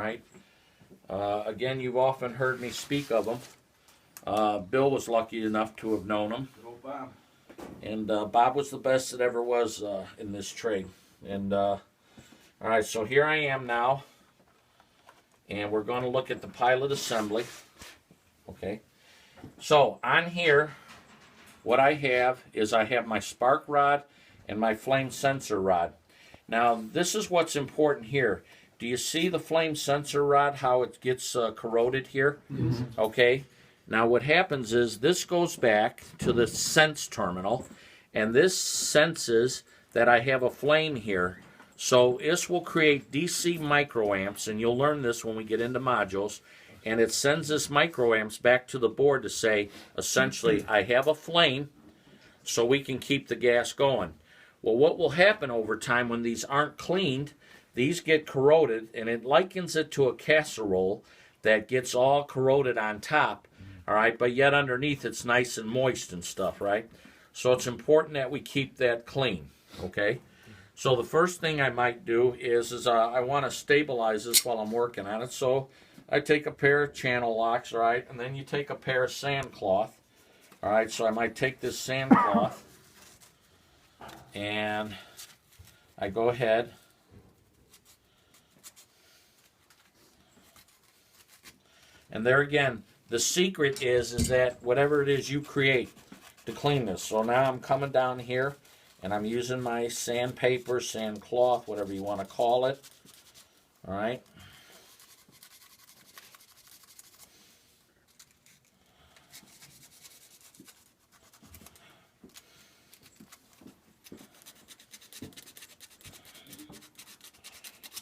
right? Again, you've often heard me speak of them. Bill was lucky enough to have known them. Oh, Bob. And Bob was the best that ever was in this trade. And all right, so here I am now, and we're going to look at the pilot assembly. Okay, so on here, what I have is I have my spark rod and my flame sensor rod. Now, this is what's important here. Do you see the flame sensor rod, how it gets corroded here? Mm-hmm. Okay. Now what happens is this goes back to the sense terminal, and this senses that I have a flame here. So this will create DC microamps, and you'll learn this when we get into modules, and it sends this microamps back to the board to say, essentially, I have a flame, so we can keep the gas going. Well, what will happen over time when these aren't cleaned, these get corroded, and it likens it to a casserole that gets all corroded on top. All right, but yet underneath it's nice and moist and stuff, right? So it's important that we keep that clean, okay? So the first thing I might do is I want to stabilize this while I'm working on it. So I take a pair of channel locks, all right, and then you take a pair of sand cloth. All right, so I might take this sand cloth and I go ahead and there again, the secret is that whatever it is you create to clean this. So now I'm coming down here, and I'm using my sandpaper, sand cloth, whatever you want to call it. All right.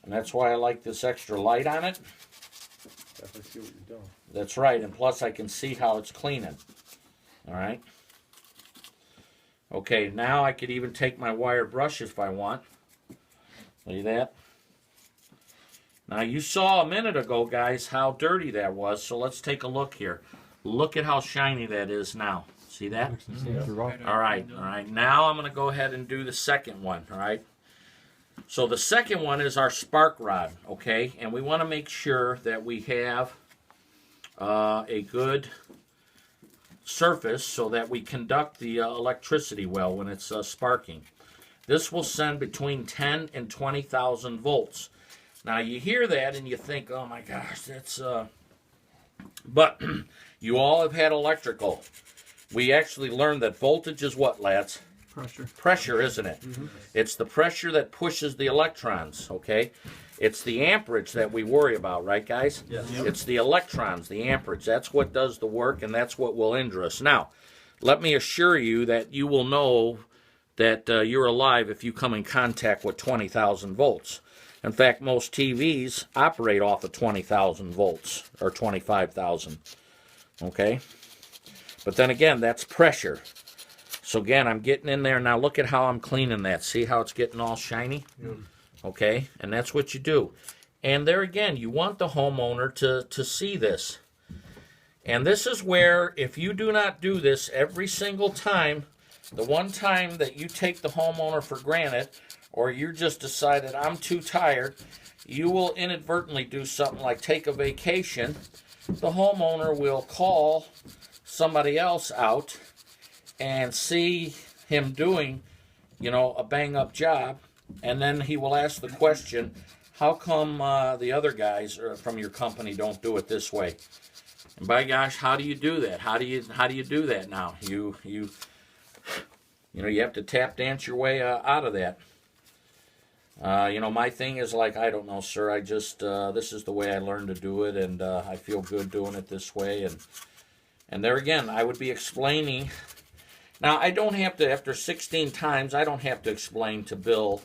And that's why I like this extra light on it. Definitely see what you're doing. That's right, and plus I can see how it's cleaning. All right. Okay, now I could even take my wire brush if I want. See that? Now you saw a minute ago, guys, how dirty that was, so let's take a look here. Look at how shiny that is now. See that? Yeah. All right, all right. Now I'm going to go ahead and do the second one, all right? So the second one is our spark rod, okay? And we want to make sure that we have a good surface so that we conduct the electricity well when it's sparking. This will send between 10 and 20,000 volts. Now you hear that and you think, oh my gosh, that's... But you all have had electrical. We actually learned that voltage is what, lads? Pressure. Pressure, isn't it? Mm-hmm. It's the pressure that pushes the electrons, okay? It's the amperage that we worry about, right, guys? Yes. Yep. It's the electrons, the amperage. That's what does the work, and that's what will injure us. Now, let me assure you that you will know that you're alive if you come in contact with 20,000 volts. In fact, most TVs operate off of 20,000 volts, or 25,000, okay? But then again, that's pressure. So again, I'm getting in there. Now look at how I'm cleaning that. See how it's getting all shiny? Okay, and that's what you do. And there again, you want the homeowner to see this. And this is where, if you do not do this every single time, the one time that you take the homeowner for granted, or you just decided, I'm too tired, you will inadvertently do something like take a vacation. The homeowner will call somebody else out and see him doing, a bang-up job, and then he will ask the question, how come the other guys from your company don't do it this way? And by gosh, how do you do that? How do you do that now? You have to tap dance your way out of that. My thing is like, I don't know, sir. I just this is the way I learned to do it, and I feel good doing it this way. And there again, I would be explaining. Now, I don't have to, after 16 times, I don't have to explain to Bill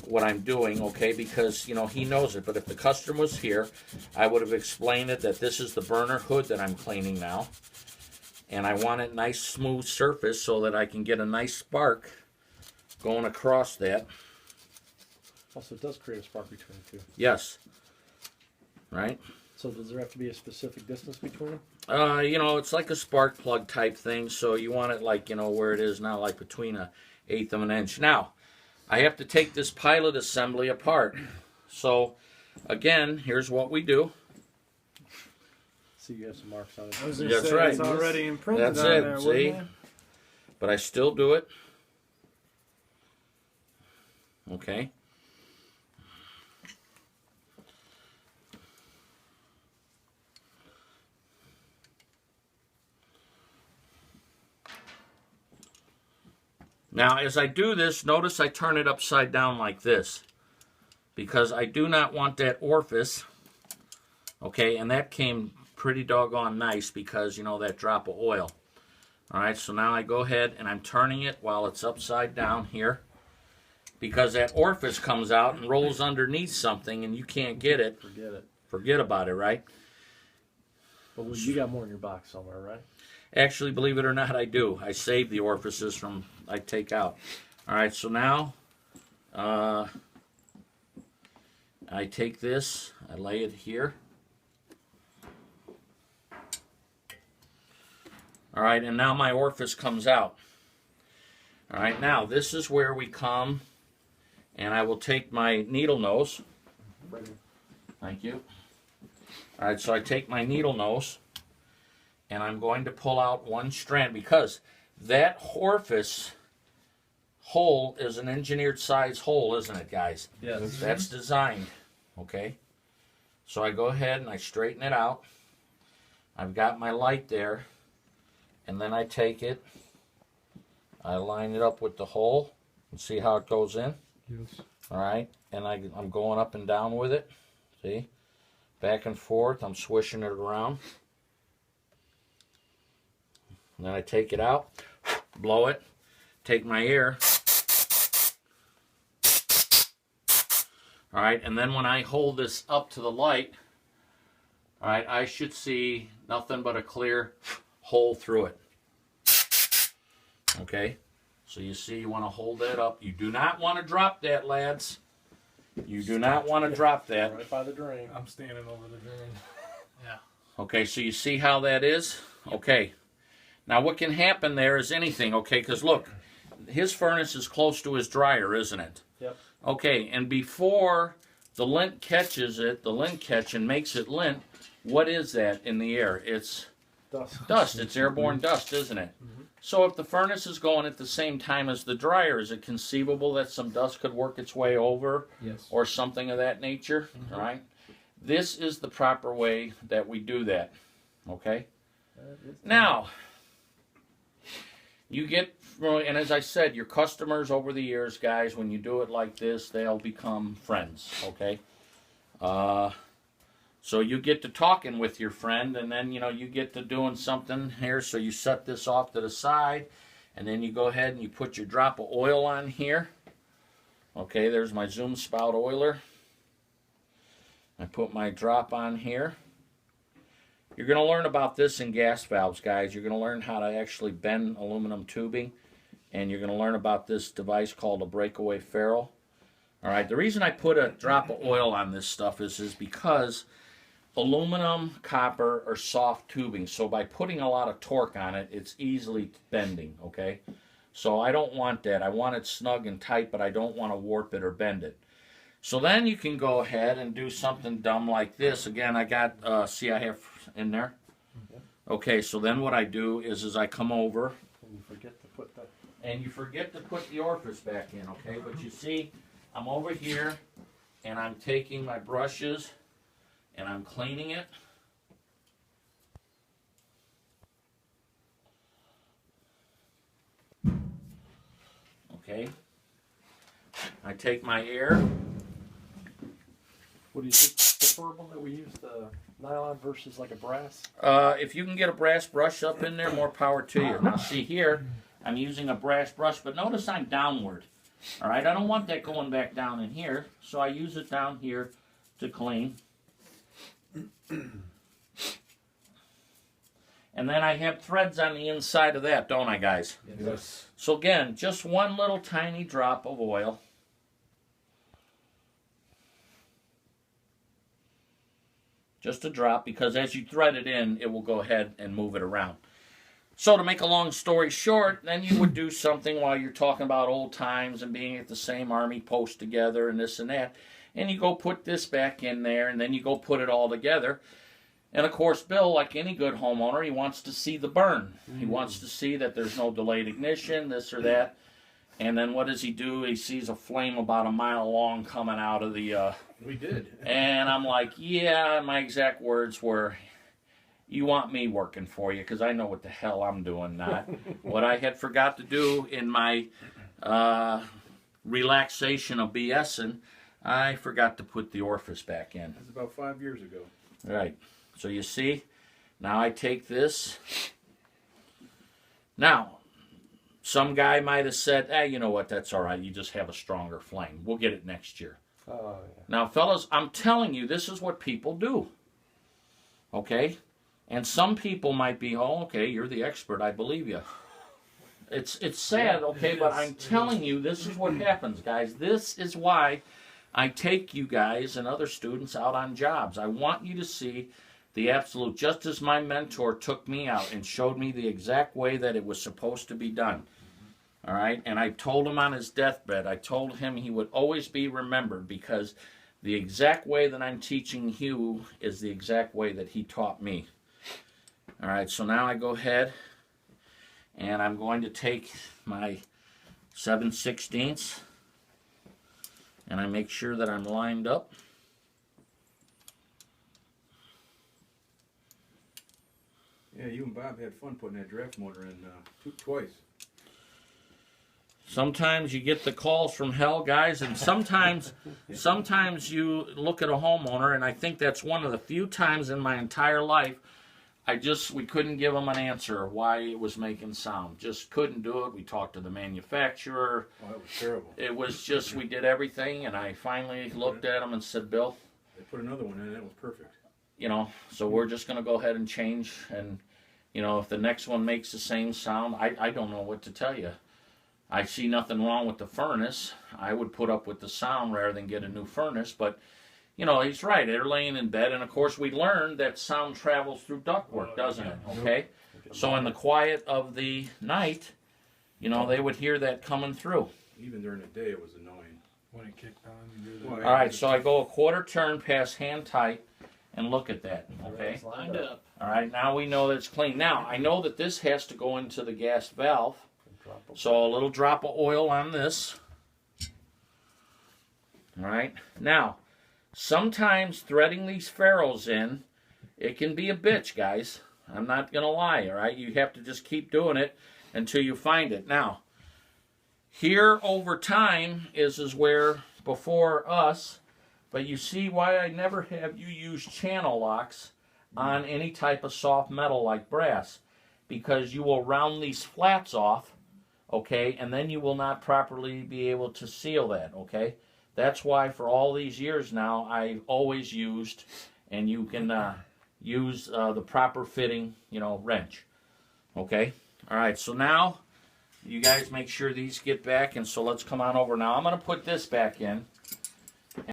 what I'm doing, okay, because, he knows it. But if the customer was here, I would have explained it that this is the burner hood that I'm cleaning now. And I want it nice, smooth surface so that I can get a nice spark going across that. Also, it does create a spark between the two. Yes. Right? So does there have to be a specific distance between them? It's like a spark plug type thing, so you want it like, where it is now, like between 1/8 of an inch. Now, I have to take this pilot assembly apart. So, again, here's what we do. See, you have some marks on it. I was gonna That's say, right. It's already imprinted That's on it, there, see? wouldn't it? But I still do it. Okay. Now, as I do this, notice I turn it upside down like this, because I do not want that orifice, okay, and that came pretty doggone nice because, you know, that drop of oil. All right, so now I go ahead and I'm turning it while it's upside down here, because that orifice comes out and rolls underneath something and you can't get it. Forget it. Forget about it, right? But you got more in your box somewhere, right? Actually, believe it or not, I do. I save the orifices from I take out. All right, so now I take this, I lay it here. All right, and now my orifice comes out. All right, now this is where we come, and I will take my needle nose. Right here. Thank you. All right, so I take my needle nose, and I'm going to pull out one strand, because that orifice hole is an engineered size hole, isn't it, guys? Yes. That's designed, okay? So I go ahead and I straighten it out. I've got my light there, and then I take it, I line it up with the hole, and see how it goes in? Yes. All right, and I'm going up and down with it, see? Back and forth, I'm swishing it around. And then I take it out, blow it, take my air. All right, and then when I hold this up to the light, all right, I should see nothing but a clear hole through it. Okay, so you see, you want to hold that up. You do not want to drop that, lads. You do not want to drop that. Right by the drain. I'm standing over the drain. Yeah. Okay, so you see how that is? Okay. Now what can happen there is anything, okay, because look, his furnace is close to his dryer, isn't it? Yep. Okay, and before the lint catches it, the lint catch and makes it lint, what is that in the air? It's Dust. dust. It's airborne dust, isn't it? So if the furnace is going at the same time as the dryer, is it conceivable that some dust could work its way over? Yes. Or something of that nature, all right? This is the proper way that we do that, okay? Now, you get, and as I said, your customers over the years, guys, when you do it like this, they'll become friends, okay? So you get to talking with your friend, and then, you know, you get to doing something here, so you set this off to the side, and then you go ahead and you put your drop of oil on here. Okay, there's my Zoom spout oiler. I put my drop on here. You're going to learn about this in gas valves, guys. You're going to learn how to actually bend aluminum tubing, and you're going to learn about this device called a breakaway ferrule. All right, the reason I put a drop of oil on this stuff is because aluminum, copper are soft tubing, so by putting a lot of torque on it, it's easily bending, okay? So I don't want that. I want it snug and tight, but I don't want to warp it or bend it. So then you can go ahead and do something dumb like this. Again, I got, see I have in there? Okay, so then what I do is I come over. And you forget to put that. And you forget to put the orifice back in, okay? But you see, I'm over here, and I'm taking my brushes, and I'm cleaning it. Okay. I take my air. What do you think? Preferable that we use the nylon versus like a brass? If you can get a brass brush up in there, more power to you. Now see here, I'm using a brass brush, but notice I'm downward. All right, I don't want that going back down in here, so I use it down here to clean. And then I have threads on the inside of that, don't I, guys? Yes. So again, just one little tiny drop of oil. Just a drop, because as you thread it in, it will go ahead and move it around. So to make a long story short, then you would do something while you're talking about old times and being at the same army post together and this and that. and you go put this back in there, and then you go put it all together. And of course, Bill, like any good homeowner, he wants to see the burn. He wants to see that there's no delayed ignition, this or that. And then what does he do? He sees a flame about a mile long coming out of the... We did. And I'm like, yeah, my exact words were, you want me working for you, because I know what the hell I'm doing, not what I had forgot to do in my relaxation of BSing. I forgot to put the orifice back in. That's about 5 years ago. Right. So you see, now I take this. Now, some guy might have said, you know what, that's all right. You just have a stronger flame. We'll get it next year. Oh, yeah. Now, fellas, I'm telling you, this is what people do. Okay? And some people might be, oh, okay, you're the expert. I believe you. It's sad, okay, but I'm telling you, this is what happens, guys. This is why I take you guys and other students out on jobs. I want you to see the absolute, just as my mentor took me out and showed me the exact way that it was supposed to be done. All right? And I told him on his deathbed, I told him he would always be remembered because the exact way that I'm teaching Hugh is the exact way that he taught me. All right, so now I go ahead and I'm going to take my 7/16 and I make sure that I'm lined up. Yeah, you and Bob had fun putting that draft motor in twice. Sometimes you get the calls from hell, guys, and sometimes you look at a homeowner, and I think that's one of the few times in my entire life we couldn't give them an answer why it was making sound. Just couldn't do it. We talked to the manufacturer. Oh, that was terrible. It was just, we did everything, and I finally looked at him and said, Bill, They put another one in, that was perfect. you know, so we're just going to go ahead and change, and, you know, if the next one makes the same sound, I don't know what to tell you. I see nothing wrong with the furnace. I would put up with the sound rather than get a new furnace, but, you know, he's right. They're laying in bed, and of course we learned that sound travels through ductwork, doesn't it? Okay? So in the quiet of the night, you know, they would hear that coming through. Even during the day, it was annoying. When it kicked on, you do that. Well, All right, so I go a quarter turn past hand tight and look at that, okay? It's lined up. All right, now we know that it's clean. Now, I know that this has to go into the gas valve, so a little drop of oil on this. All right, now, sometimes threading these ferrules in, it can be a bitch, guys. I'm not going to lie, all right? You have to just keep doing it until you find it. Now, here over time is where, before us, but you see why I never have you use channel locks on any type of soft metal like brass, because you will round these flats off, okay, and then you will not properly be able to seal that, okay? That's why for all these years now, I've always used, and you can use the proper fitting, you know, wrench, okay? All right, so now you guys make sure these get back, and so let's come on over now. I'm going to put this back in.